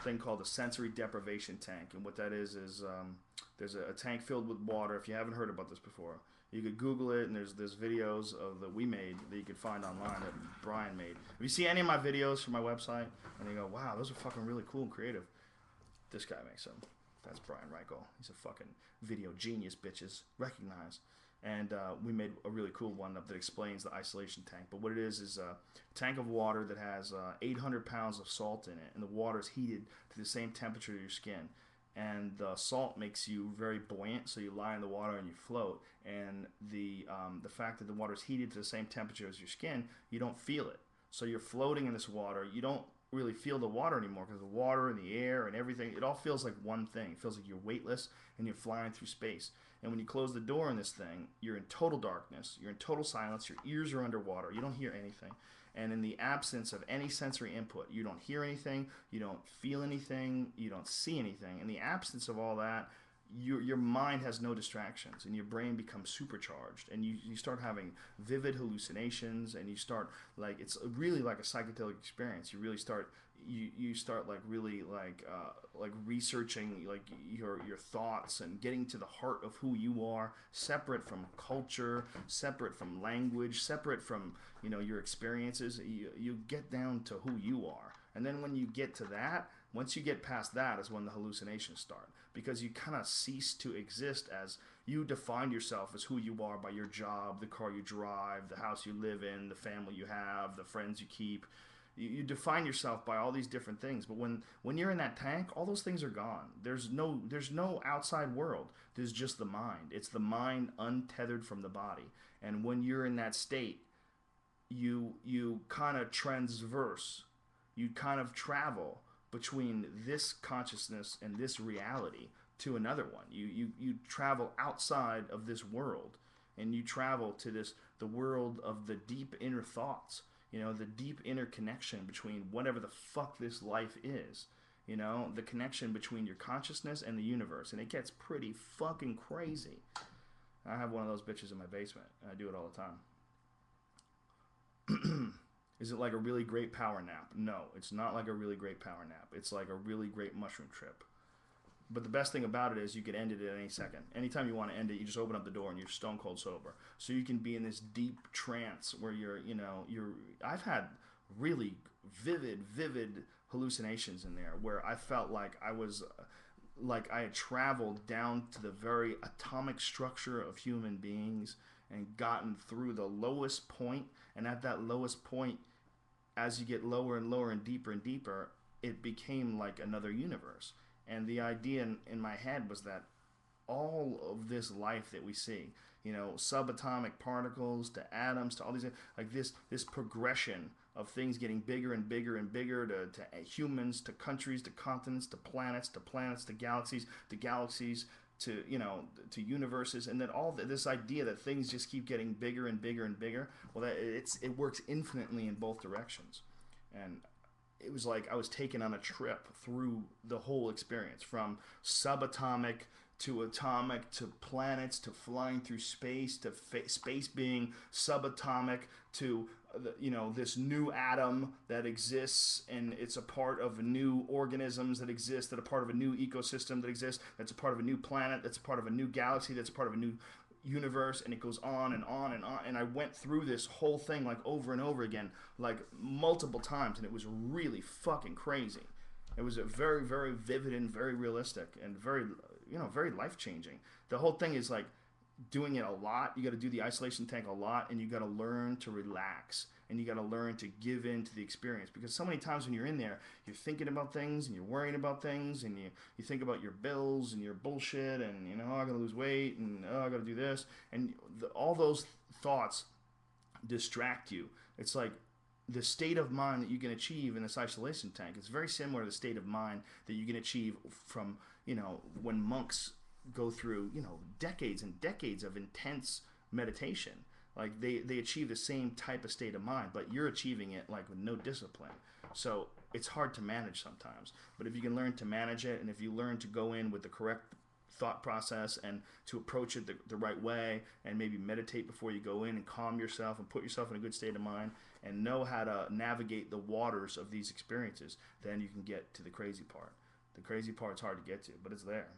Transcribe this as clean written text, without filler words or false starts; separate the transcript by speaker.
Speaker 1: thing called a sensory deprivation tank, and what that is there's a tank filled with water. If you haven't heard about this before, you could Google it, and there's videos of that we made that you could find online that Brian made. If you see any of my videos from my website, and you go, wow, those are fucking really cool and creative, this guy makes them. That's Brian Reichel. He's a fucking video genius, bitches. Recognize. And we made a really cool one up that explains the isolation tank. But what it is a tank of water that has 800 pounds of salt in it, and the water is heated to the same temperature as your skin. And the salt makes you very buoyant, so you lie in the water and you float. And the fact that the water is heated to the same temperature as your skin, you don't feel it. So you're floating in this water. You don't really feel the water anymore because the water and the air and everything, it all feels like one thing. It feels like you're weightless and you're flying through space. And when you close the door in this thing, you're in total darkness, you're in total silence, your ears are underwater, you don't hear anything. And in the absence of any sensory input, you don't hear anything, you don't feel anything, you don't see anything. In the absence of all that, your mind has no distractions, and your brain becomes supercharged, and you start having vivid hallucinations, and you start, like, it's really like a psychedelic experience. You really start, you start like really like researching like your thoughts and getting to the heart of who you are, separate from culture, separate from language, separate from your experiences. You get down to who you are, and then when you get to that, once you get past that is when the hallucinations start, because you kind of cease to exist as you define yourself as who you are by your job, the car you drive, the house you live in, the family you have, the friends you keep. You define yourself by all these different things, but when you're in that tank, all those things are gone. There's no outside world. There's just the mind. It's the mind untethered from the body. And when you're in that state, you kind of transverse, you kind of travel between this consciousness and this reality to another one. You travel outside of this world, and you travel to the world of the deep inner thoughts. The deep inner connection between whatever the fuck this life is. The connection between your consciousness and the universe, and it gets pretty fucking crazy. I have one of those bitches in my basement. I do it all the time. Is it like a really great power nap? No, it's not like a really great power nap. It's like a really great mushroom trip. But the best thing about it is you can end it at any second. Anytime you want to end it, you just open up the door and you're stone cold sober. So you can be in this deep trance where you're. I've had really vivid hallucinations in there where I felt like I was, like I had traveled down to the very atomic structure of human beings and gotten through the lowest point. And at that lowest point, as you get lower and lower and deeper, it became like another universe. And the idea in my head was that all of this life that we see, subatomic particles to atoms to all these, like this progression of things getting bigger and bigger and bigger to humans, to countries, to continents, to planets, to galaxies, to to universes, and then all this idea that things just keep getting bigger and bigger and bigger. Well, it works infinitely in both directions. And it was like I was taken on a trip through the whole experience, from subatomic to atomic to planets to flying through space to space being subatomic to this new atom that exists, and it's a part of new organisms that exist, that are part of a new ecosystem that exists, that's a part of a new planet, that's a part of a new galaxy, that's a part of a new universe, and it goes on and on and on. And I went through this whole thing like over and over again, like multiple times, and it was really fucking crazy. It was a very vivid and very realistic and very life changing. The whole thing is like doing it a lot. You got to do the isolation tank a lot, and you got to learn to relax, and you got to learn to give in to the experience, because so many times when you're in there, you're thinking about things and you're worrying about things, and you think about your bills and your bullshit, and oh, I gotta lose weight, and oh, I gotta do this, and all those thoughts distract you. It's like the state of mind that you can achieve in this isolation tank is very similar to the state of mind that you can achieve from when monks go through decades and decades of intense meditation. Like they achieve the same type of state of mind, but you're achieving it like with no discipline. So it's hard to manage sometimes. But if you can learn to manage it, and if you learn to go in with the correct thought process and to approach it the right way, and maybe meditate before you go in and calm yourself and put yourself in a good state of mind, and know how to navigate the waters of these experiences, then you can get to the crazy part. The crazy part's hard to get to, but it's there.